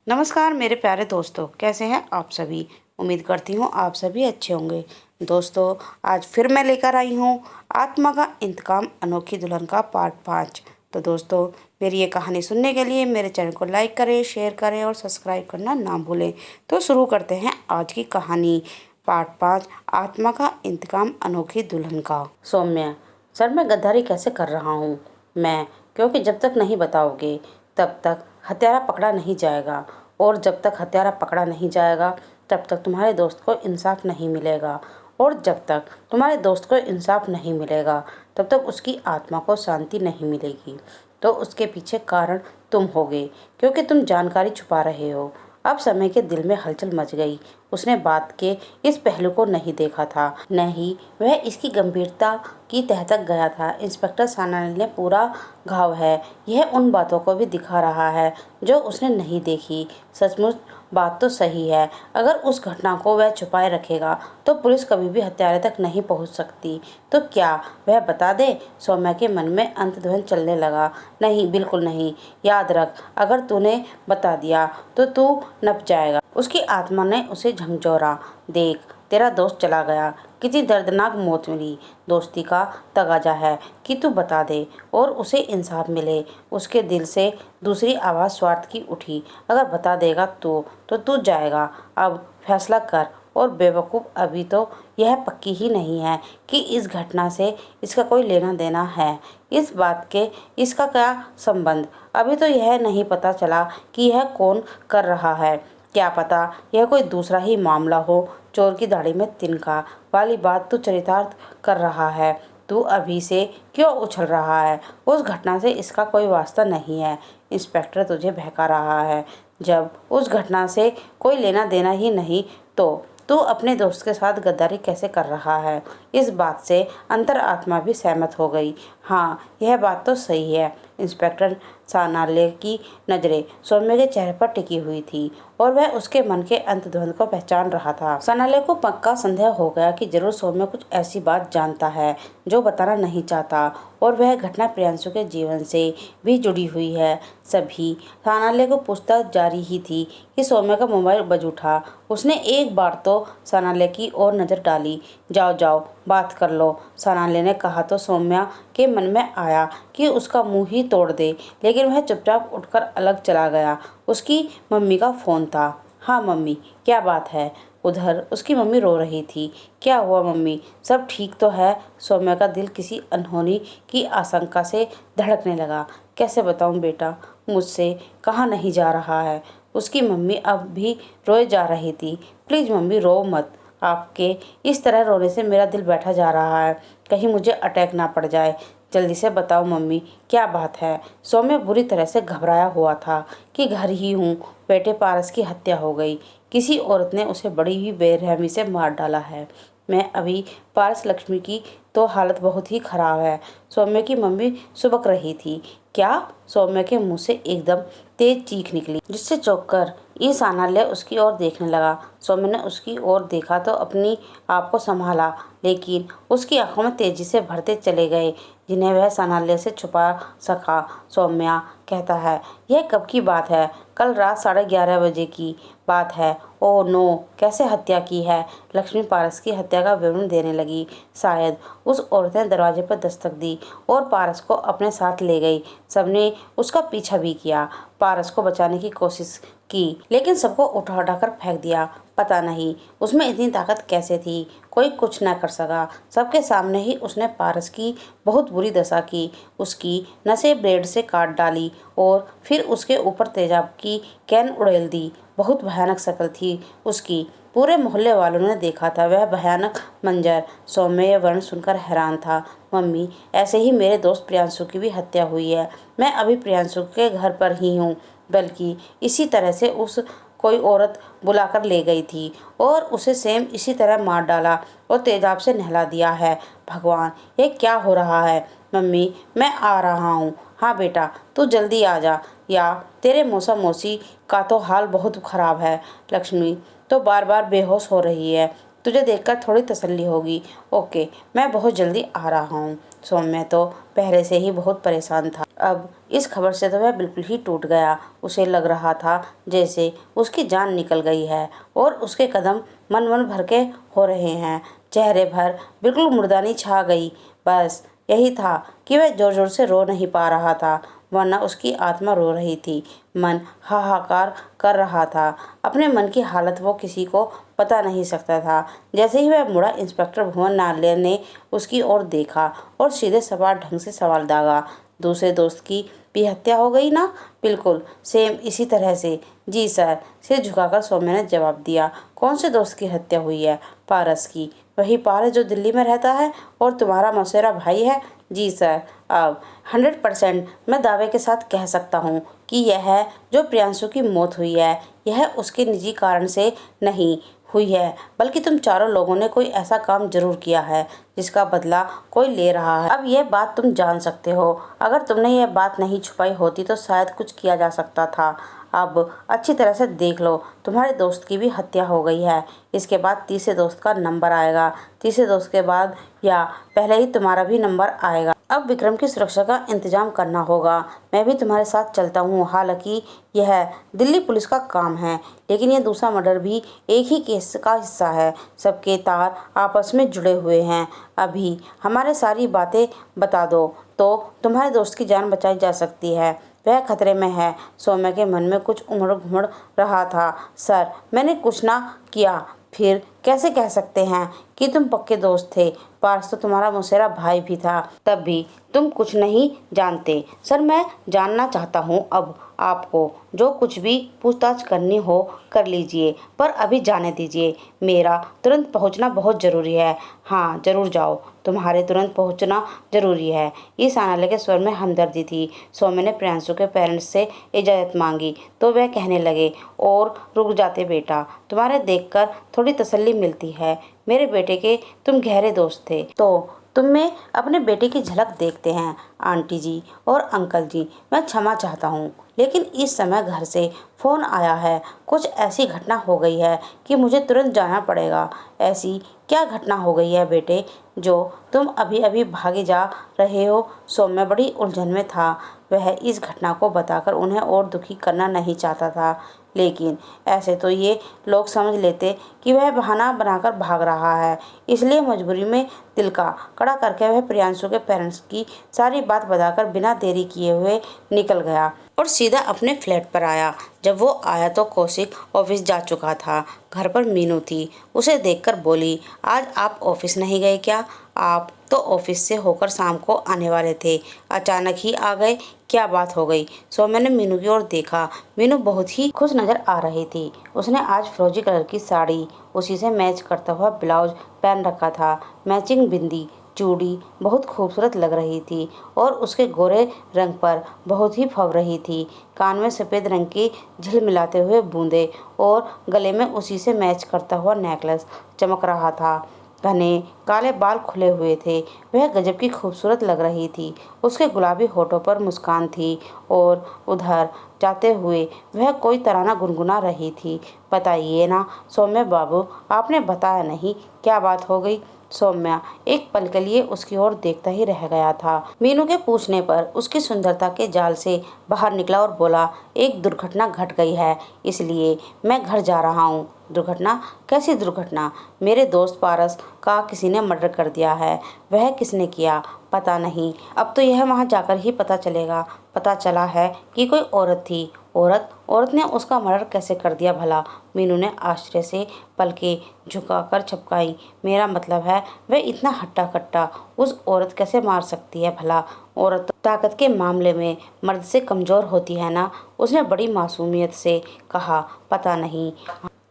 नमस्कार मेरे प्यारे दोस्तों, कैसे हैं आप सभी। उम्मीद करती हूँ आप सभी अच्छे होंगे। दोस्तों, आज फिर मैं लेकर आई हूँ आत्मा का इंतकाम अनोखी दुल्हन का पार्ट 5। तो दोस्तों, मेरी ये कहानी सुनने के लिए मेरे चैनल को लाइक करें, शेयर करें और सब्सक्राइब करना ना भूलें। तो शुरू करते हैं आज की कहानी, पार्ट 5, आत्मा का इंतकाम अनोखी दुल्हन का। सौम्या, सर मैं गद्दारी कैसे कर रहा हूँ मैं, क्योंकि जब तक नहीं बताओगे तब तक हत्यारा पकड़ा नहीं जाएगा, और जब तक हत्यारा पकड़ा नहीं जाएगा तब तक तुम्हारे दोस्त को इंसाफ नहीं मिलेगा, और जब तक तुम्हारे दोस्त को इंसाफ नहीं मिलेगा तब तक उसकी आत्मा को शांति नहीं मिलेगी। तो उसके पीछे कारण तुम होगे, क्योंकि तुम जानकारी छुपा रहे हो। अब समय के दिल में हलचल मच गई। उसने बात के इस पहलू को नहीं देखा था, न ही वह इसकी गंभीरता की तह तक गया था। इंस्पेक्टर सान्याल ने पूरा घाव है, यह उन बातों को भी दिखा रहा है जो उसने नहीं देखी। सचमुच बात तो सही है, अगर उस घटना को वह छुपाए रखेगा तो पुलिस कभी भी हत्यारे तक नहीं पहुंच सकती। तो क्या वह बता दे? सौम्या के मन में अंतध्वनि चलने लगा। नहीं, बिल्कुल नहीं। याद रख, अगर तूने बता दिया तो तू नप जाएगा। उसकी आत्मा ने उसे झंझोरा। देख, तेरा दोस्त चला गया, कितनी दर्दनाक मौत मिली। दोस्ती का तगाजा है कि तू बता दे और उसे इंसाफ मिले। उसके दिल से दूसरी आवाज़ स्वार्थ की उठी। अगर बता देगा तो तू जाएगा। अब फैसला कर। और बेवकूफ़, अभी तो यह पक्की ही नहीं है कि इस घटना से इसका कोई लेना देना है। इस बात के इसका क्या संबंध? अभी तो यह नहीं पता चला कि यह कौन कर रहा है। क्या पता यह कोई दूसरा ही मामला हो। चोर की दाढ़ी में तिनका वाली बात तू चरितार्थ कर रहा है। तू अभी से क्यों उछल रहा है? उस घटना से इसका कोई वास्ता नहीं है। इंस्पेक्टर तुझे बहका रहा है। जब उस घटना से कोई लेना देना ही नहीं तो तू अपने दोस्त के साथ गद्दारी कैसे कर रहा है? इस बात से अंतरात्मा भी सहमत हो गई। हाँ, यह बात तो सही है। इंस्पेक्टर सान्याल की नज़रें सौम्या के चेहरे पर टिकी हुई थी और वह उसके मन के अंतर्द्वंद को पहचान रहा था। सान्याल को पक्का संदेह हो गया कि जरूर सौम्या कुछ ऐसी बात जानता है जो बताना नहीं चाहता, और वह घटना प्रियांशु के जीवन से भी जुड़ी हुई है। सभी सान्याल को पूछताछ जारी ही थी कि सौम्या का मोबाइल बज उठा। उसने एक बार तो सान्याल की ओर नज़र डाली। जाओ जाओ, बात कर लो, सान्याल ने कहा तो सौम्या के मन में आया कि उसका मुंह ही तोड़ दे, लेकिन वह चुपचाप उठकर अलग चला गया। उसकी मम्मी का फ़ोन था। हाँ मम्मी, क्या बात है? उधर उसकी मम्मी रो रही थी। क्या हुआ मम्मी, सब ठीक तो है? सौम्या का दिल किसी अनहोनी की आशंका से धड़कने लगा। कैसे बताऊं बेटा, मुझसे कहा नहीं जा रहा है। उसकी मम्मी अब भी रोए जा रही थी। प्लीज़ मम्मी रो मत, आपके इस तरह रोने से मेरा दिल बैठा जा रहा है, कहीं मुझे अटैक ना पड़ जाए। जल्दी से बताओ मम्मी, क्या बात है? सौम्या बुरी तरह से घबराया हुआ था कि घर ही हूँ, बेटे पारस की हत्या हो गई। किसी औरत ने उसे बड़ी ही बेरहमी से मार डाला है। मैं अभी पारस लक्ष्मी की तो हालत बहुत ही खराब है। सौम्या की मम्मी सुबक रही थी। क्या? सौम्या के मुंह से एकदम तेज चीख निकली, जिससे चौंककर सान्याल उसकी ओर देखने लगा। सौम्या ने उसकी ओर देखा तो अपनी आप को संभाला, लेकिन उसकी आंखों में तेजी से भरते चले गए जिन्हें वह सान्याल से छुपा सका। सौम्या कहता है, यह कब की बात है? कल रात 11:30 बजे की बात है। ओह नो, कैसे हत्या की है? लक्ष्मी पारस की हत्या का विवरण देने लगी। शायद उस औरत ने दरवाजे पर दस्तक दी और पारस को अपने साथ ले गई। सबने उसका पीछा भी किया, पारस को बचाने की कोशिश की, लेकिन सबको उठा उठाकर फेंक दिया। पता नहीं उसमें इतनी ताकत कैसे थी, कोई कुछ न कर सका। सबके सामने ही उसने पारस की बहुत बुरी दशा की। उसकी नसें ब्लेड से काट डाली और फिर उसके ऊपर तेजाब की कैन उड़ेल दी। बहुत भयानक शक्ल थी उसकी। पूरे मोहल्ले वालों ने देखा था वह भयानक मंजर। सौम्या यह वर्णन सुनकर हैरान था। मम्मी, ऐसे ही मेरे दोस्त प्रियांशु की भी हत्या हुई है। मैं अभी प्रियांशु के घर पर ही हूँ, बल्कि इसी तरह से उस कोई औरत बुलाकर ले गई थी और उसे सेम इसी तरह मार डाला और तेजाब से नहला दिया है। भगवान, ये क्या हो रहा है? मम्मी, मैं आ रहा हूँ। हाँ बेटा, तू जल्दी आ जा, या तेरे मौसा मौसी का तो हाल बहुत ख़राब है। लक्ष्मी तो बार बार बेहोश हो रही है, तुझे देखकर थोड़ी तसल्ली होगी। ओके, मैं बहुत जल्दी आ रहा हूँ। सौम्या तो पहले से ही बहुत परेशान था। अब इस खबर से तो वह बिल्कुल ही टूट गया। उसे लग रहा था जैसे उसकी जान निकल गई है और उसके कदम मन भर के हो रहे हैं। चेहरे भर बिल्कुल मुर्दानी छा गई। बस यही था कि वह जोर जोर से रो नहीं पा रहा था, वरना उसकी आत्मा रो रही थी। मन हाहाकार कर रहा था। अपने मन की हालत वो किसी को पता नहीं सकता था। जैसे ही वह मुड़ा, इंस्पेक्टर भुवन नाले ने उसकी ओर देखा और सीधे सपाट ढंग से सवाल दागा, दूसरे दोस्त की भी हत्या हो गई ना? बिल्कुल सेम इसी तरह से। जी सर, सिर झुकाकर सौम्य ने जवाब दिया। कौन से दोस्त की हत्या हुई है? पारस की। वही पारस जो दिल्ली में रहता है और तुम्हारा मौसेरा भाई है? जी सर। अब 100% मैं दावे के साथ कह सकता हूँ कि यह जो प्रियांशु की मौत हुई है, यह उसके निजी कारण से नहीं हुई है, बल्कि तुम चारों लोगों ने कोई ऐसा काम जरूर किया है जिसका बदला कोई ले रहा है। अब यह बात तुम जान सकते हो। अगर तुमने यह बात नहीं छुपाई होती तो शायद कुछ किया जा सकता था। अब अच्छी तरह से देख लो, तुम्हारे दोस्त की भी हत्या हो गई है। इसके बाद तीसरे दोस्त का नंबर आएगा, तीसरे दोस्त के बाद या पहले ही तुम्हारा भी नंबर आएगा। अब विक्रम की सुरक्षा का इंतजाम करना होगा। मैं भी तुम्हारे साथ चलता हूँ। हालांकि यह दिल्ली पुलिस का काम है, लेकिन यह दूसरा मर्डर भी एक ही केस का हिस्सा है। सबके तार आपस में जुड़े हुए हैं। अभी हमारे सारी बातें बता दो तो तुम्हारे दोस्त की जान बचाई जा सकती है। वह खतरे में है। सौम्य के मन में कुछ उमड़ घुमड़ रहा था। सर, मैंने कुछ ना किया। फिर कैसे कह सकते हैं कि तुम पक्के दोस्त थे? पारस तो तुम्हारा मौसेरा भाई भी था। तब भी तुम कुछ नहीं जानते। सर, मैं जानना चाहता हूँ। अब आपको जो कुछ भी पूछताछ करनी हो कर लीजिए, पर अभी जाने दीजिए। मेरा तुरंत पहुँचना बहुत ज़रूरी है। हाँ, ज़रूर जाओ। तुम्हारे तुरंत पहुँचना ज़रूरी है। इस आनाले के स्वर में हमदर्दी थी। सौम्य ने प्रियांशु के पेरेंट्स से इजाज़त मांगी तो वह कहने लगे, और रुक जाते बेटा, तुम्हारे देखकर थोड़ी तसल्ली मिलती है। मेरे बेटे के तुम गहरे दोस्त थे, तो तुम में अपने बेटे की झलक देखते हैं। आंटी जी और अंकल जी, मैं क्षमा चाहता हूँ, लेकिन इस समय घर से फ़ोन आया है। कुछ ऐसी घटना हो गई है कि मुझे तुरंत जाना पड़ेगा। ऐसी क्या घटना हो गई है बेटे जो तुम अभी अभी भागे जा रहे हो? सौम्य बड़ी उलझन में था। वह इस घटना को बताकर उन्हें और दुखी करना नहीं चाहता था, लेकिन ऐसे तो ये लोग समझ लेते कि वह बहाना बनाकर भाग रहा है। इसलिए मजबूरी में दिल का कड़ा करके वह प्रियांशु के पेरेंट्स की सारी बात बताकर बिना देरी किए हुए निकल गया और सीधा अपने फ्लैट पर आया। जब वो आया तो कौशिक ऑफिस जा चुका था। घर पर मीनू थी। उसे देखकर बोली, आज आप ऑफिस नहीं गए क्या? आप तो ऑफिस से होकर शाम को आने वाले थे, अचानक ही आ गए। क्या बात हो गई? सौम्य ने मीनू की ओर देखा। मीनू बहुत ही खुश नजर आ रही थी। उसने आज फिरोजी कलर की साड़ी, उसी से मैच करता हुआ ब्लाउज पहन रखा था। मैचिंग बिंदी, चूड़ी बहुत खूबसूरत लग रही थी और उसके गोरे रंग पर बहुत ही फब रही थी। कान में सफ़ेद रंग की झिलमिलाते हुए बूंदे और गले में उसी से मैच करता हुआ नेकलेस चमक रहा था। घने काले बाल खुले हुए थे। वह गजब की खूबसूरत लग रही थी। उसके गुलाबी होठों पर मुस्कान थी और उधर जाते हुए वह कोई तराना गुनगुना रही थी। बताइए ना सौम्य बाबू, आपने बताया नहीं, क्या बात हो गई? सौम्या एक पल के लिए उसकी ओर देखता ही रह गया था। मीनू के पूछने पर उसकी सुंदरता के जाल से बाहर निकला और बोला, एक दुर्घटना घट गई है, इसलिए मैं घर जा रहा हूँ। दुर्घटना? कैसी दुर्घटना? मेरे दोस्त पारस का किसी ने मर्डर कर दिया है। वह किसने किया पता नहीं, अब तो यह वहाँ जाकर ही पता चलेगा। पता चला है कि कोई औरत थी। औरत ने उसका मर्डर कैसे कर दिया भला? मीनू ने आश्चर्य से पलकें झुकाकर छपकाई। मेरा मतलब है, वह इतना हट्टा कट्टा उस औरत कैसे मार सकती है भला? औरत ताकत के मामले में मर्द से कमज़ोर होती है ना? उसने बड़ी मासूमियत से कहा। पता नहीं।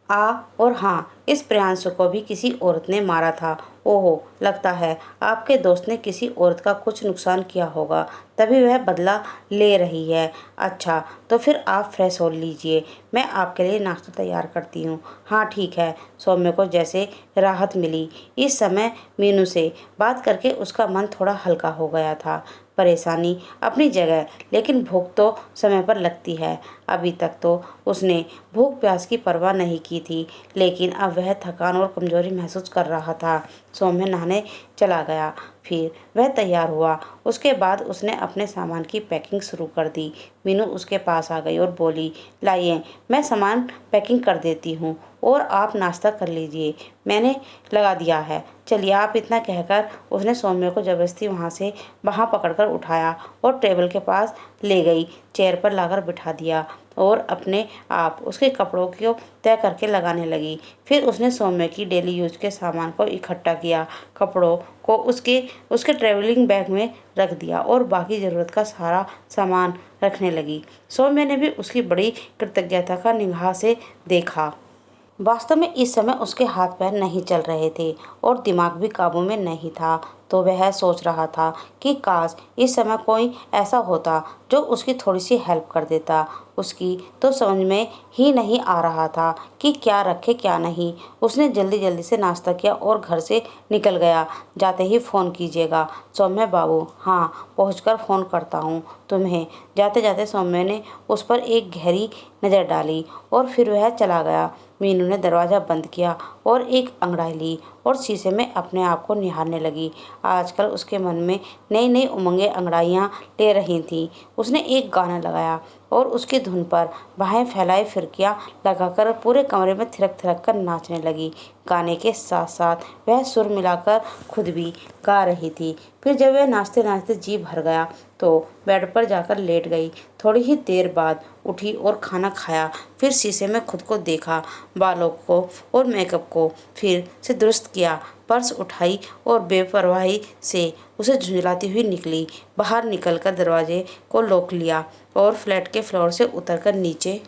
और हाँ, इस प्रियांशु को भी किसी औरत ने मारा था। ओहो, लगता है आपके दोस्त ने किसी औरत का कुछ नुकसान किया होगा, तभी वह बदला ले रही है। अच्छा, तो फिर आप फ्रेश हो लीजिए, मैं आपके लिए नाश्ता तैयार करती हूँ। हाँ ठीक है। सौम्य को जैसे राहत मिली। इस समय मीनू से बात करके उसका मन थोड़ा हल्का हो गया था। परेशानी अपनी जगह, लेकिन भूख तो समय पर लगती है। अभी तक तो उसने भूख प्यास की परवाह नहीं की थी, लेकिन अब वह थकान और कमजोरी महसूस कर रहा था। सौम्य नहाने चला गया, फिर वह तैयार हुआ। उसके बाद उसने अपने सामान की पैकिंग शुरू कर दी। मीनू उसके पास आ गई और बोली, लाइए मैं सामान पैकिंग कर देती हूँ और आप नाश्ता कर लीजिए, मैंने लगा दिया है। चलिए आप, इतना कहकर उसने सौम्य को जबरदस्ती वहाँ पकड़कर उठाया और टेबल के पास ले गई, चेयर पर लाकर बिठा दिया और अपने आप उसके कपड़ों को तय करके लगाने लगी। फिर उसने सौम्य की डेली यूज के सामान को इकट्ठा किया, कपड़ों को उसके ट्रेवलिंग बैग में रख दिया और बाकी ज़रूरत का सारा सामान रखने लगी। सौम्य ने भी उसकी बड़ी कृतज्ञता का निगाह से देखा। वास्तव में इस समय उसके हाथ पैर नहीं चल रहे थे और दिमाग भी काबू में नहीं था। तो वह सोच रहा था कि काश इस समय कोई ऐसा होता जो उसकी थोड़ी सी हेल्प कर देता। उसकी तो समझ में ही नहीं आ रहा था कि क्या रखे क्या नहीं। उसने जल्दी जल्दी से नाश्ता किया और घर से निकल गया। जाते ही फ़ोन कीजिएगा सौम्य बाबू। हाँ, पहुंचकर फ़ोन करता हूँ तुम्हें। जाते जाते सौम्य ने उस पर एक गहरी नज़र डाली और फिर वह चला गया। मीनू ने दरवाज़ा बंद किया और एक अंगड़ाई ली और शीशे में अपने आप को निहारने लगी। आजकल उसके मन में नई नई उमंगें अंगड़ाइयाँ ले रही थीं। उसने एक गाना लगाया और उसकी धुन पर बाहें फैलाए फिरकियाँ लगाकर पूरे कमरे में थिरक थिरक कर नाचने लगी। गाने के साथ साथ वह सुर मिलाकर खुद भी गा रही थी। फिर जब वह नाचते नाचते जी भर गया तो बेड पर जाकर लेट गई। थोड़ी ही देर बाद उठी और खाना खाया। फिर शीशे में खुद को देखा, बालों को और मेकअप को फिर से दुरुस्त किया, पर्स उठाई और बेपरवाही से उसे झुंझलाती हुई निकली। बाहर निकलकर दरवाजे को लॉक लिया और फ्लैट के फ्लोर से उतरकर नीचे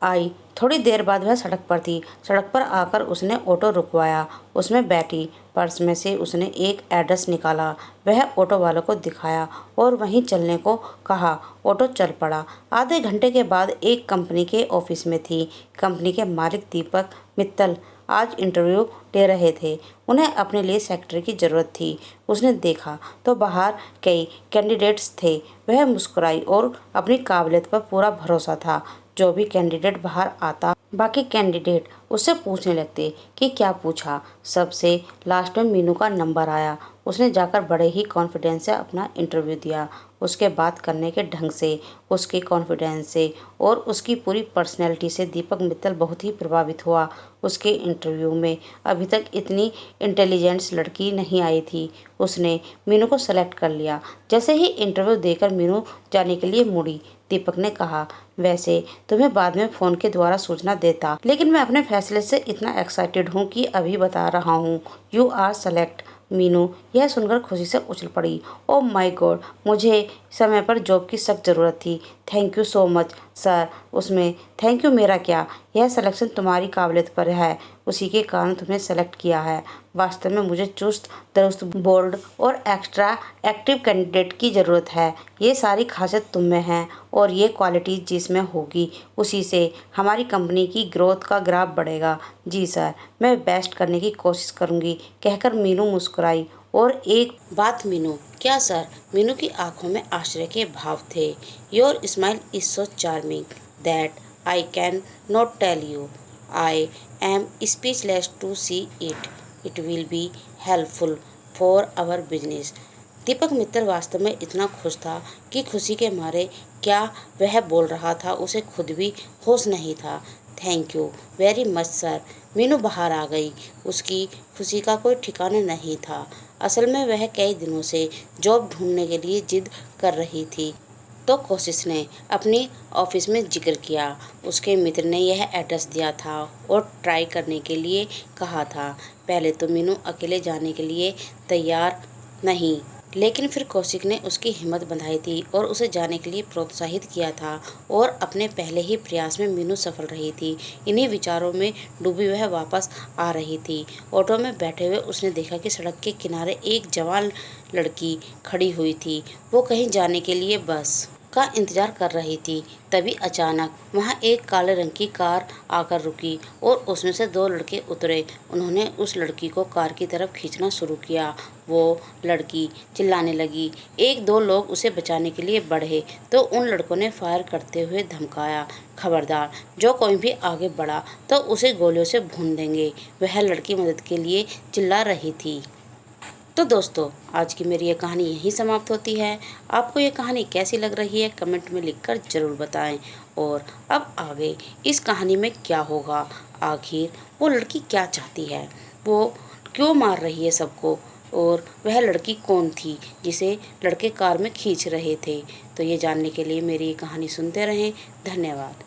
आई। थोड़ी देर बाद वह सड़क पर थी। सड़क पर आकर उसने ऑटो रुकवाया, उसमें बैठी। पर्स में से उसने एक एड्रेस निकाला, वह ऑटो वालों को दिखाया और वहीं चलने को कहा। ऑटो चल पड़ा। आधे घंटे के बाद एक कंपनी के ऑफिस में थी। कंपनी के मालिक दीपक मित्तल आज इंटरव्यू ले रहे थे। उन्हें अपने लिए सेक्रेटरी की ज़रूरत थी। उसने देखा तो बाहर कई कैंडिडेट्स थे। वह मुस्कुराई और अपनी काबिलियत पर पूरा भरोसा था। जो भी कैंडिडेट बाहर आता, बाकी कैंडिडेट उससे पूछने लगते कि क्या पूछा। सबसे लास्ट में मीनू का नंबर आया। उसने जाकर बड़े ही कॉन्फिडेंस से अपना इंटरव्यू दिया। उसके बात करने के ढंग से, उसके कॉन्फिडेंस से और उसकी पूरी पर्सनैलिटी से दीपक मित्तल बहुत ही प्रभावित हुआ। उसके इंटरव्यू में अभी तक इतनी इंटेलिजेंट लड़की नहीं आई थी। उसने मीनू को सेलेक्ट कर लिया। जैसे ही इंटरव्यू देकर मीनू जाने के लिए मुड़ी, दीपक ने कहा, वैसे तुम्हें बाद में फ़ोन के द्वारा सूचना देता, लेकिन मैं अपने फैसले से इतना एक्साइटेड हूँ कि अभी बता रहा हूँ। You are select. मीनू यह सुनकर खुशी से उछल पड़ी। ओह माय गॉड, मुझे समय पर जॉब की सख्त ज़रूरत थी। Thank you so much sir. उसमें थैंक यू मेरा क्या, यह सिलेक्शन तुम्हारी काबिलियत पर है, उसी के कारण तुम्हें सेलेक्ट किया है। वास्तव में मुझे चुस्त दुरुस्त, बोल्ड और एक्स्ट्रा एक्टिव कैंडिडेट की ज़रूरत है। ये सारी खासियत तुम में है और ये क्वालिटी जिसमें होगी उसी से हमारी कंपनी की ग्रोथ का ग्राफ बढ़ेगा। जी सर, मैं बेस्ट करने की कोशिश करूँगी, कहकर मीनू मुस्कुराई। और एक बात मीनू। क्या सर? मीनू की आंखों में आश्चर्य के भाव थे। Your smile is so charming that I can not tell you. I am speechless to see it. It will be helpful for our business. Deepak Mittal वास्तव में इतना खुश था कि खुशी के मारे क्या वह बोल रहा था उसे खुद भी होश नहीं था। Thank you very much sir. Meenu बाहर आ गई। उसकी खुशी का कोई ठिकाना नहीं था। असल में वह कई दिनों से जॉब ढूंढने के लिए जिद कर रही थी। तो कोशिश ने अपनी ऑफिस में जिक्र किया। उसके मित्र ने यह एड्रेस दिया था और ट्राई करने के लिए कहा था। पहले तो मीनू अकेले जाने के लिए तैयार नहीं, लेकिन फिर कौशिक ने उसकी हिम्मत बंधाई थी और उसे जाने के लिए प्रोत्साहित किया था और अपने पहले ही प्रयास में मीनू सफल रही थी। इन्हीं विचारों में डूबी वह वापस आ रही थी। ऑटो में बैठे हुए उसने देखा कि सड़क के किनारे एक जवान लड़की खड़ी हुई थी। वो कहीं जाने के लिए बस का इंतजार कर रही थी। तभी अचानक वहाँ एक काले रंग की कार आकर रुकी और उसमें से दो लड़के उतरे। उन्होंने उस लड़की को कार की तरफ खींचना शुरू किया। वो लड़की चिल्लाने लगी। एक दो लोग उसे बचाने के लिए बढ़े तो उन लड़कों ने फायर करते हुए धमकाया, खबरदार, जो कोई भी आगे बढ़ा तो उसे गोलियों से भून देंगे। वह लड़की मदद के लिए चिल्ला रही थी। तो दोस्तों, आज की मेरी ये कहानी यहीं समाप्त होती है। आपको ये कहानी कैसी लग रही है कमेंट में लिखकर ज़रूर बताएं। और अब आगे इस कहानी में क्या होगा, आखिर वो लड़की क्या चाहती है, वो क्यों मार रही है सबको, और वह लड़की कौन थी जिसे लड़के कार में खींच रहे थे। तो ये जानने के लिए मेरी ये कहानी सुनते रहें। धन्यवाद।